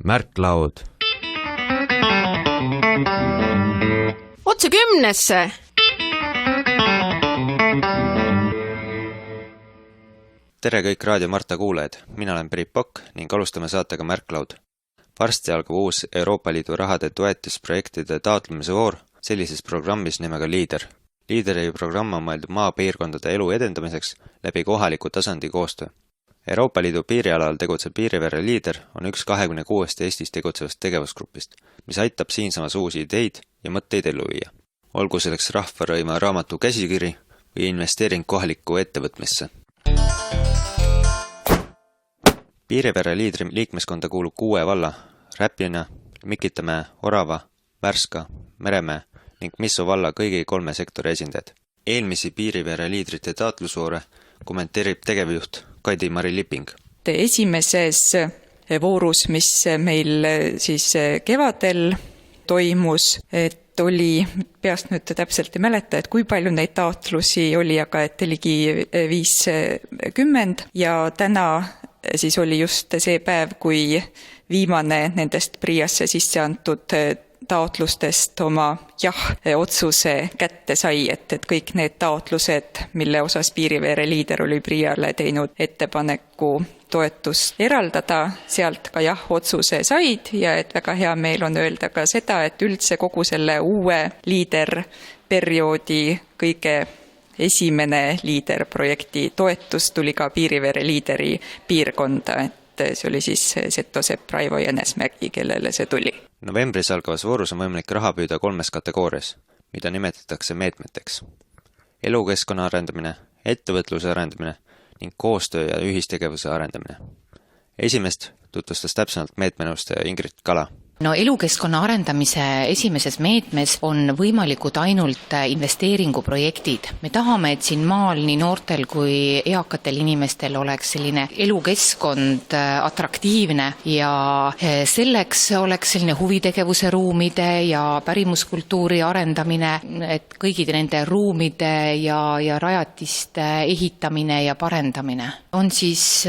Märklaud. Otse 10. Tere kõik Raadio Marta kuulajad, mina olen Priit Pokk ning alustame saatega Märklaud. Varsti algab uus Euroopa Liidu rahade toetusprojektide taotlemise voor sellises programmis nimega Leader. Leaderi programm on mõeldud maapiirkondade elu edendamiseks läbi kohaliku tasandi koostöö. Euroopa Liidu piirialal tegutsev Piirivere Leader on üks 26 Eestis tegutsevast tegevusgrupist, mis aitab siinsamas uusi ideid ja mõtteid ellu viia. Olgu selleks rahvarõima raamatu käsikiri või investeering kohalikku ettevõtmisse. Piirivere Liidri liikmeskonda kuulub 6 valla: Räpina, Mikitamäe, Orava, Värska, Meremäe ning Missu valla kõigi 3 sektori esindajad. Eelmisi Piirivere Liidrite taatlusvoore kommenteerib tegevjuht Kaidi-Mari Lipping. Esimeses voorus, mis meil siis kevadel toimus, et oli, peast nüüd täpselt ei mäleta, et kui palju neid taotlusi oli, aga et ligi 50 ja täna siis oli just see päev, kui viimane nendest PRIAsse sisse antud taotlustest oma otsuse kätte sai, et kõik need taotlused, mille osas Piirivere Liider oli PRIAle teinud ettepaneku toetust eraldada, sealt ka otsuse said ja et väga hea meel on öelda ka seda, et üldse kogu selle uue liiderperioodi kõige esimene liiderprojekti toetus tuli ka Piirivere Liideri piirkonda, et see oli siis Seto Sepp, Raivo Jänesmägi, kellele see tuli. Novembris algavas voorus on võimalik raha püüda 3 kategoorias, mida nimetatakse meetmeteks. Elukeskkonna arendamine, ettevõtluse arendamine ning koostöö ja ühistegevuse arendamine. Esimest tutvustas täpsemalt meetmenõustaja Ingrid Kala. No elukeskkonna arendamise esimeses meetmes on võimalikud ainult investeeringuprojektid. Me tahame, et siin maal nii noortel kui eakatel inimestel oleks selline elukeskkond atraktiivne ja selleks oleks selline huvitegevuse ruumide ja pärimuskultuuri arendamine, et kõigide nende ruumide ja rajatiste ehitamine ja parendamine. On siis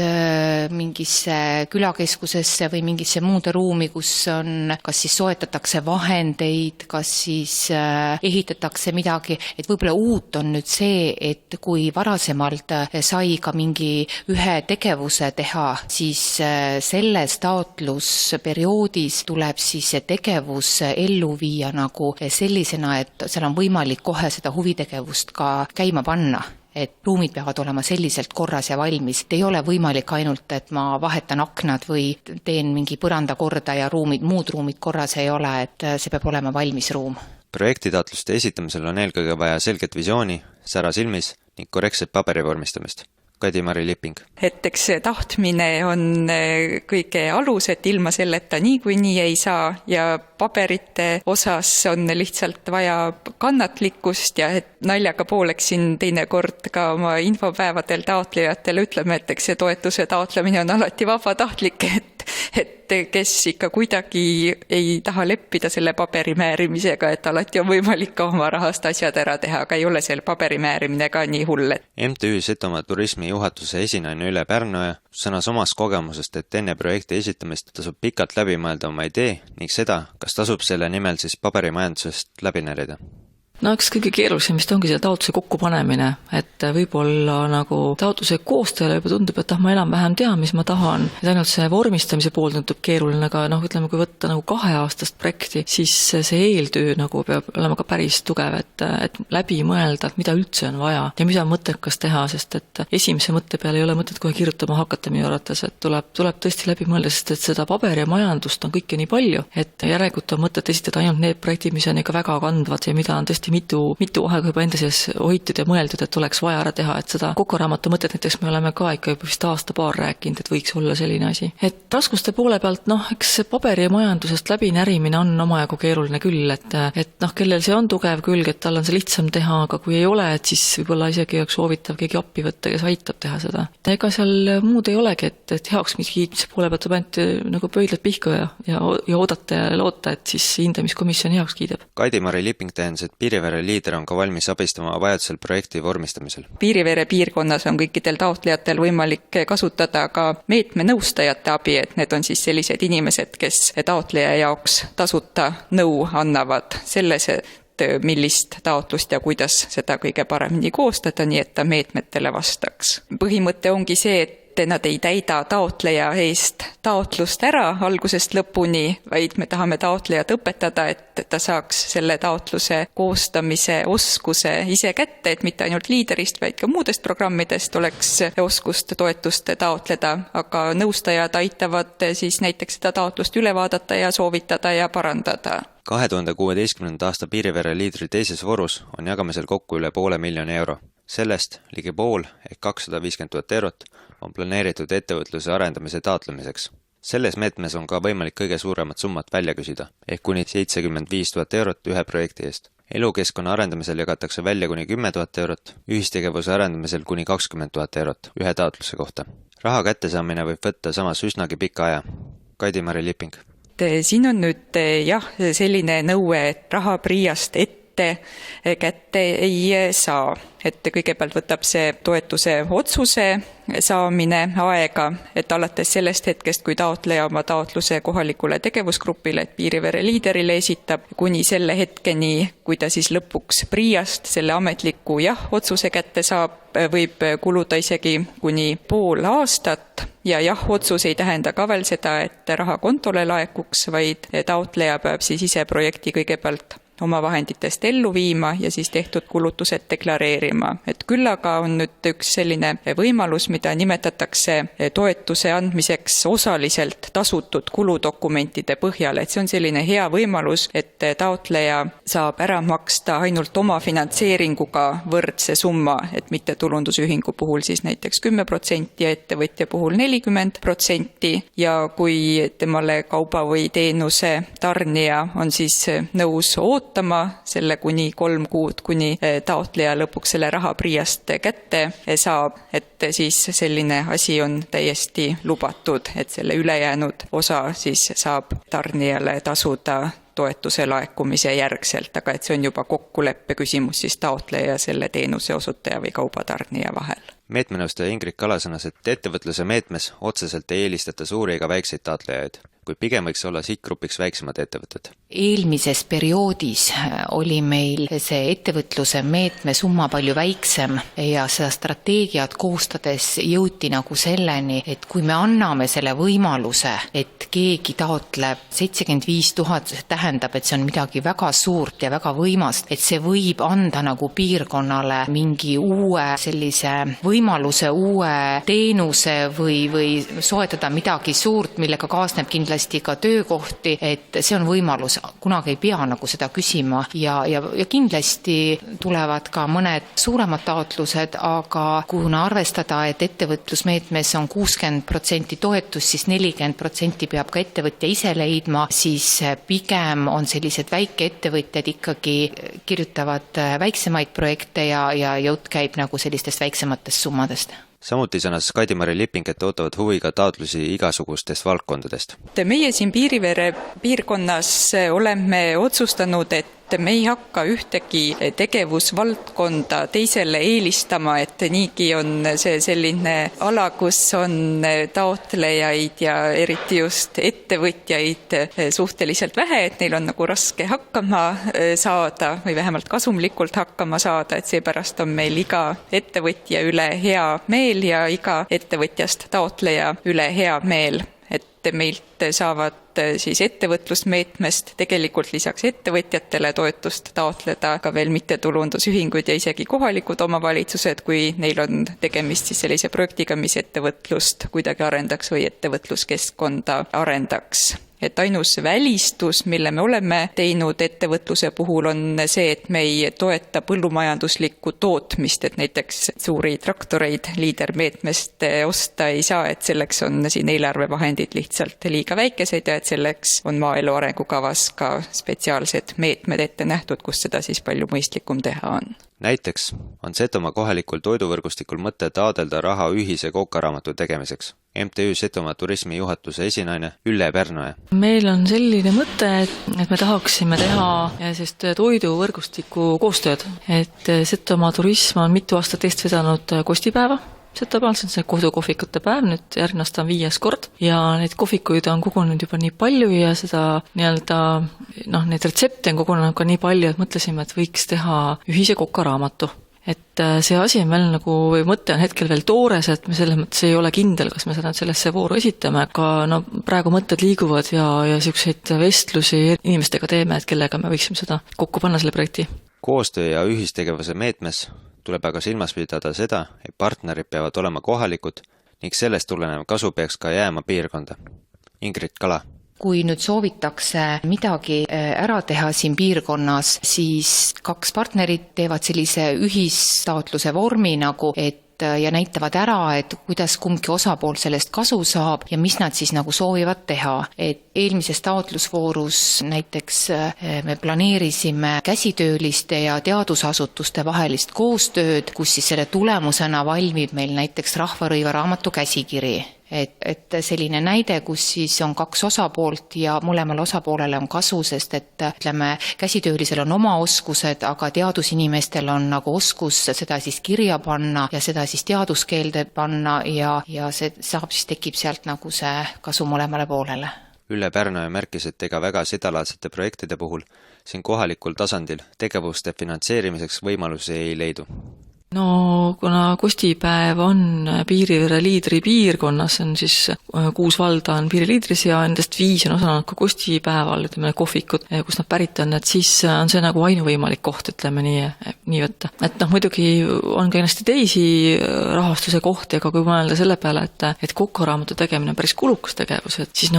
mingisse külakeskusesse või mingisse muude ruumi, kus on kas siis soetatakse vahendeid, kas siis ehitatakse midagi, et võib-olla uut on nüüd see, et kui varasemalt sai ka mingi ühe tegevuse teha, siis selles taotlusperioodis tuleb siis see tegevus ellu viia nagu sellisena, et seal on võimalik kohe seda huvitegevust ka käima panna. Et ruumid peavad olema selliselt korras ja valmis. Ei ole võimalik ainult, et ma vahetan aknad või teen mingi põranda korda ja muud ruumid korras ei ole, et see peab olema valmis ruum. Projektitaotluste esitamisel on eelkõige vaja selget visiooni, sära silmis ning korrektset paberi vormistamist. Kaidi-Mari Lipping. Et eks tahtmine on kõige alus, et ilma selleta niikuinii ei saa ja paberite osas on lihtsalt vaja kannatlikkust ja et naljaga pooleks siin teinekord ka oma infopäevadel taotlejatele ütleme, et eks see toetuse taotlemine on alati vabatahtlik, et kes ikka kuidagi ei taha leppida selle paberimäärimisega, et alati on võimalik ka oma rahast asjad ära teha, aga ei ole seal paberimäärimine ka nii hull. MTÜ Setomaa turismi juhatuse esinaine Üle Pärnoja sõnas omast kogemusest, et enne projekti esitamist tasub pikalt läbi mõelda oma idee ning seda, kas tasub selle nimel siis paberimajandusest läbi närida. No eks kõige keerulisem vist ongi selle taotluse kokkupanemine, et võib-olla nagu taotluse koostajale juba tundub, et ma enam-vähem tean, mis ma tahan. Et ainult see vormistamise pool tundub keeruline, aga ütleme, kui võtta nagu 2-aastast projekti, siis see eeltöö nagu peab olema ka päris tugev, et läbi mõelda, et mida üldse on vaja ja mida on mõttekas teha, sest et esimese mõtte peale ei ole mõtet kohe kirjutama hakata minu arvates, et tuleb tõesti läbi mõelda, sest et seda paberi ja majandust on kõike nii palju, et järelikult on mõtet esitada ainult need projektid, mis on ikka väga kandvad ja mida on tõesti mitu aega juba enda sees hoitud ja mõeldud, et oleks vaja ära teha, et seda kokuraamatu mõtet näiteks me oleme ka ikka juba vist aasta-paar rääkinud, et võiks olla selline asi. Et raskuste poole pealt, eks paberi ja majandusest läbi närimine on omajagu keeruline küll, et kellel see on tugev külg, et tal on see lihtsam teha, aga kui ei ole, et siis võib-olla isegi oleks soovitav keegi appi võtta, kes aitab teha seda. Ega seal muud ei olegi, et heaks kiitmise poole pealt ainult nagu pöidlad pihku ja oodata ja loota, et siis hindamiskomisjon heaks kiidab. Kaidi-Mari Lipping tähendas, et Piirivere liider on ka valmis abistama vajadusel projekti vormistamisel. Piirivere piirkonnas on kõikidel taotlejatel võimalik kasutada ka meetmenõustajate abi, et need on siis sellised inimesed, kes taotleja jaoks tasuta nõu annavad selles, millist taotlust ja kuidas seda kõige paremini koostada, nii et ta meetmetele vastaks. Põhimõte ongi see, et nad ei täida taotleja eest taotlust ära algusest lõpuni, vaid me tahame taotlejad õpetada, et ta saaks selle taotluse koostamise oskuse ise kätte, et mitte ainult liiderist, vaid ka muudest programmidest oleks oskust toetust taotleda, aga nõustajad aitavad siis näiteks seda taotlust üle vaadata ja soovitada ja parandada. 2016. aasta Piirivere liidri teises voorus on jagamisel kokku üle €500,000. Sellest ligi pool ehk 250 000 eurot on planeeritud ettevõtluse arendamise taotlemiseks. Selles meetmes on ka võimalik kõige suuremat summat välja küsida, ehk kuni 75 000 eurot ühe projekti eest. Elukeskkonna arendamisel jagatakse välja kuni 10 000 eurot, ühistegevuse arendamisel kuni 20 000 eurot ühe taotluse kohta. Raha kättesaamine võib võtta samas üsnagi pika aja. Kaidi-Mari Lipping. Siin on nüüd selline nõue, et raha PRIA-st kätte ei saa. Et kõigepealt võtab see toetuse otsuse saamine aega, et alates sellest hetkest, kui taotleja oma taotluse kohalikule tegevusgrupile, et Piirivere liiderile esitab, kuni selle hetkeni, kui ta siis lõpuks PRIA-st selle ametliku otsuse kätte saab, võib kuluda isegi kuni pool aastat. Ja otsus ei tähenda ka veel seda, et raha kontole laekuks, vaid taotleja peab siis ise projekti kõigepealt oma vahenditest ellu viima ja siis tehtud kulutused deklareerima. Et küll aga on nüüd üks selline võimalus, mida nimetatakse toetuse andmiseks osaliselt tasutud kuludokumentide põhjal, et see on selline hea võimalus, et taotleja saab ära maksta ainult oma finantseeringuga võrdse summa, et mitte tulundusühingu puhul siis näiteks 10% ja ettevõtja puhul 40% ja kui temale kauba või teenuse tarnija on siis nõus ootama selle kuni 3 kuud, kuni taotleja lõpuks selle raha PRIA-st kätte saab, et siis selline asi on täiesti lubatud, et selle ülejäänud osa siis saab tarnijale tasuda toetuse laekumise järgselt, aga et see on juba kokkuleppe küsimus siis taotleja ja selle teenuse osutaja või kaubatarnija vahel. Meetmenõustaja Ingrid Kala sõnas, et ettevõtluse meetmes otseselt ei eelistata suuri ega väikseid taotlejaid, kui pigem võiks olla sihtgrupiks väiksemad ettevõtted. Eelmises perioodis oli meil see ettevõtluse meetme summa palju väiksem ja seda strateegiat koostades jõuti nagu selleni, et kui me anname selle võimaluse, et keegi taotleb 75 000, see tähendab, et see on midagi väga suurt ja väga võimast, et see võib anda nagu piirkonnale mingi uue sellise võimaluse, uue teenuse või soetada midagi suurt, millega kaasneb kindlasti ka töökohti, et see on võimalus, kunagi ei pea nagu seda küsima ja kindlasti tulevad ka mõned suuremad taotlused, aga kuna arvestada, et ettevõtlusmeetmes on 60% toetus, siis 40% peab ka ettevõtja ise leidma, siis pigem on sellised väikeettevõtjad ikkagi kirjutavad väiksemaid projekte ja jutt käib nagu sellistest väiksematest summadest. Samuti sõnas Kaidi-Mari Lipping, et ootavad huviga taotlusi igasugustest valdkondadest. Meie siin Piirivere piirkonnas oleme otsustanud, et me ei hakka ühtegi tegevusvaldkonda teisele eelistama, et niigi on see selline ala, kus on taotlejaid ja eriti just ettevõtjaid suhteliselt vähe, et neil on nagu raske hakkama saada või vähemalt kasumlikult hakkama saada, et seepärast on meil iga ettevõtja üle hea meel ja iga ettevõtjast taotleja üle hea meel. Et meilt saavad siis ettevõtlusmeetmest tegelikult lisaks ettevõtjatele toetust taotleda ka veel mittetulundusühingud ja isegi kohalikud omavalitsused, kui neil on tegemist siis sellise projektiga, mis ettevõtlust kuidagi arendaks või ettevõtluskeskkonda arendaks. Et ainus välistus, mille me oleme teinud ettevõtluse puhul, on see, et me ei toeta põllumajanduslikku tootmist, et näiteks suuri traktoreid liidermeetmest osta ei saa, et selleks on siin eelarvevahendid lihtsalt liiga väikesed ja et selleks on maaelu arengukavas ka spetsiaalsed meetmed ette nähtud, kus seda siis palju mõistlikum teha on. Näiteks on Setomaa kohalikul toiduvõrgustikul mõte taotleda raha ühise kokaraamatu tegemiseks. MTÜ Setomaa turismi juhatuse esinaine Ülle Pärnoja. Meil on selline mõte, et me tahaksime teha sellist toiduvõrgustiku koostööd. Et Setomaa turism on mitu aastat eest vedanud kostipäeva. Setomaal see on see kodukohvikute päev, nüüd järgmine aasta on 5. kord ja neid kohvikuid on kogunenud juba nii palju ja seda neid retsepte on kogunenud ka nii palju, et mõtlesime, et võiks teha ühise kokaraamatu. Et see asi on veel või mõte on hetkel veel toores, et me selles mõttes ei ole kindel, kas me seda sellesse vooru esitame, aga praegu mõtted liiguvad ja selliseid vestlusi inimestega teeme, et kellega me võiksime seda kokku panna selle projekti. Koostöö ja ühistegevuse meetmes tuleb aga silmas pidada seda, et partnerid peavad olema kohalikud ning sellest tulenev kasu peaks ka jääma piirkonda. Ingrid Kala. Kui nüüd soovitakse midagi ära teha siin piirkonnas, siis 2 partnerit teevad sellise ühistaotluse vormi ja näitavad ära, et kuidas kumbki osapool sellest kasu saab ja mis nad siis soovivad teha. Et eelmises taotlusvoorus näiteks me planeerisime käsitööliste ja teadusasutuste vahelist koostööd, kus siis selle tulemusena valmib meil näiteks rahvarõivaraamatu käsikiri. Et selline näide, kus siis on 2 osapoolt ja mõlemale osapoolele on kasu, sest et käsitöölisel on oma oskused, aga teadusinimestel on oskus seda siis kirja panna ja seda siis teaduskeelde panna ja see saab siis tekib sealt see kasu mõlemale poolele. Ülle Pärnoja märkis, et ega väga sedalaadsete projektide puhul siin kohalikul tasandil tegevuste finantseerimiseks võimalusi ei leidu. Kuna kostipäev on Piirivere liidri piirkonnas, on siis 6 valda on piiriliidris ja nendest 5 on osalenud ka kostipäeval, kohvikud, kus nad pärit on, et siis on see ainuvõimalik koht, ütleme nii võtta. Et muidugi on ka ennast teisi rahastuse kohti, aga kui mõelda selle peale, et kokaraamatu tegemine on päris kulukas tegevus, et siis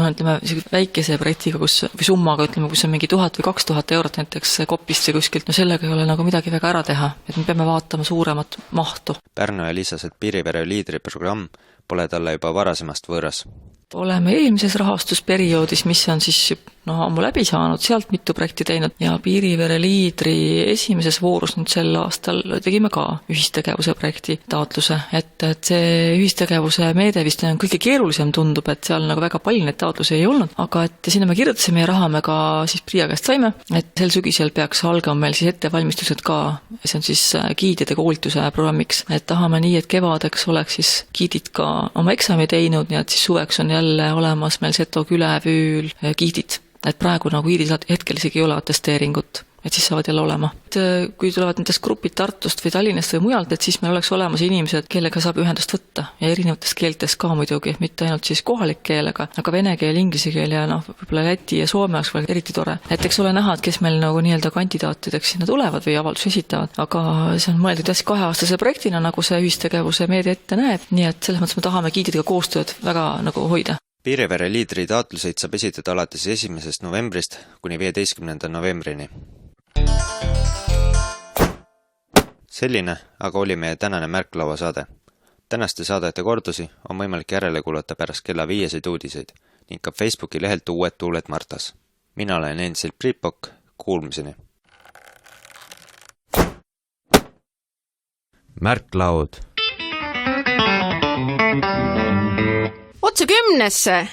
väikese projektiga, või summaga, kus on mingi 1000 või 2000 eurot näiteks kopist või kuskilt, sellega ei ole midagi väga ära teha, et me peame vaatama suuremat mahtu. Pärnoja lisas, et Piirivere liidri programm pole talle juba varasemast võõras. Oleme eelmises rahastusperioodis, mis on siis ammu läbi saanud, sealt mitu projekti teinud ja Piirivere liidri esimeses voorus nüüd sel aastal tegime ka ühistegevuse projekti taotluse, et see ühistegevuse meede vist on kõige keerulisem tundub, et seal väga palju neid taotlusi ei olnud, aga et sinna me kirjutasime ja raha me ka siis Priia käest saime, et sel sügisel peaks algama meil siis ettevalmistused ka, see on siis giidide koolituse programmiks, et tahame nii, et kevadeks oleks siis giidid ka oma eksami teinud, nii et siis suveks on jälle olemas meil Seto Külevüül giidid. Et praegu giidid hetkel isegi ei ole atesteeringut, et siis saavad jälle olema. Kui tulevad nendest grupid Tartust või Tallinnast või mujalt, et siis meil oleks olemas inimesed, kellega saab ühendust võtta ja erinevates keeltes ka muidugi, mitte ainult siis kohalik keelega, aga vene keel, inglise keel ja võib-olla Läti ja Soome oleks veel eriti tore. Et eks ole näha, et kes meil kandidaatideks sinna tulevad või avaldusi esitavad, aga see on mõeldud 2-aastase projektina, see ühistegevuse meede ette näeb, nii et selles mõttes me tahame giididega koostööd väga hoida. Piirivere liidri taotluseid saab esitada alates 1. novembrist kuni 15. novembrini. Selline aga oli meie tänane Märklaua saade. Tänaste saadete kordusi on võimalik järele kuulata pärast kella 5 uudiseid ning ka Facebooki lehelt Uued tuuled Martas. Mina olen endiselt Priit Pokk, kuulmiseni. Märklaud. Otse 10.